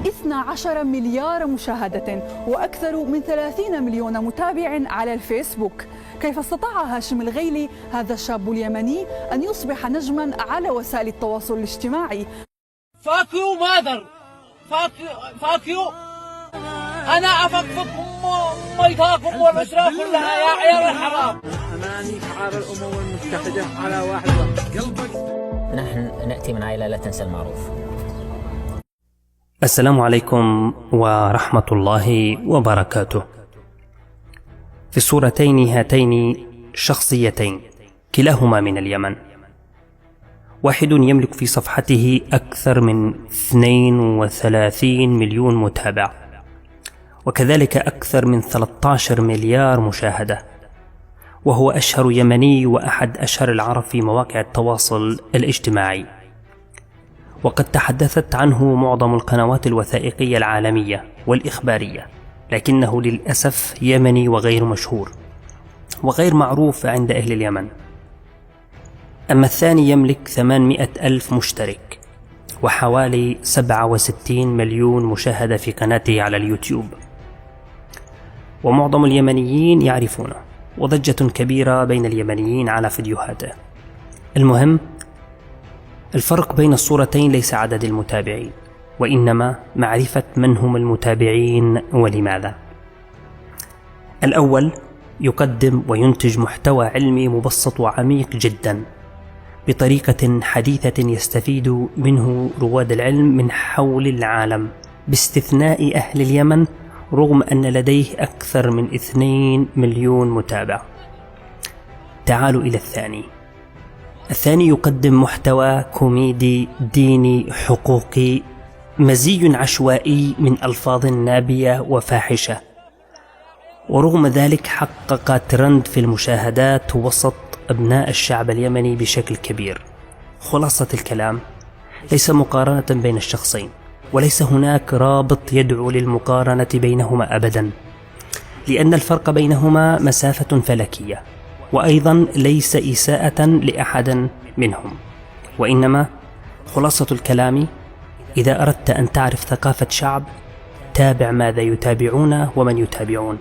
12 مليار مشاهدة وأكثر من 30 مليون متابع على الفيسبوك. كيف استطاع هاشم الغيلي هذا الشاب اليمني أن يصبح نجما على وسائل التواصل الاجتماعي؟ Fuck you mother. Fuck you. أنا أفكفك ميتاكم والأسرة كلها يا عيال الحرام. أماني شعار الأمم المتحدة على واحدة. نحن نأتي من عائلة لا تنسى المعروف. السلام عليكم ورحمة الله وبركاته. في الصورتين هاتين شخصيتين كلاهما من اليمن. واحد يملك في صفحته أكثر من 32 مليون متابع، وكذلك أكثر من 13 مليار مشاهدة، وهو أشهر يمني وأحد أشهر العرب في مواقع التواصل الاجتماعي، وقد تحدثت عنه معظم القنوات الوثائقية العالمية والإخبارية، لكنه للأسف يمني وغير مشهور وغير معروف عند أهل اليمن. أما الثاني يملك 800 ألف مشترك وحوالي 67 مليون مشاهدة في قناته على اليوتيوب، ومعظم اليمنيين يعرفونه، وضجة كبيرة بين اليمنيين على فيديوهاته. المهم، الفرق بين الصورتين ليس عدد المتابعين، وإنما معرفة من هم المتابعين ولماذا. الأول يقدم وينتج محتوى علمي مبسط وعميق جدا بطريقة حديثة يستفيد منه رواد العلم من حول العالم باستثناء أهل اليمن، رغم أن لديه أكثر من 2 مليون متابع. تعالوا إلى الثاني. الثاني يقدم محتوى كوميدي ديني حقوقي مزي عشوائي من ألفاظ نابية وفاحشة، ورغم ذلك حقق ترند في المشاهدات وسط أبناء الشعب اليمني بشكل كبير. خلاصة الكلام، ليس مقارنة بين الشخصين، وليس هناك رابط يدعو للمقارنة بينهما أبدا، لأن الفرق بينهما مسافة فلكية، وأيضا ليس إساءة لأحد منهم، وإنما خلاصة الكلام: إذا أردت أن تعرف ثقافة شعب، تابع ماذا يتابعون ومن يتابعون.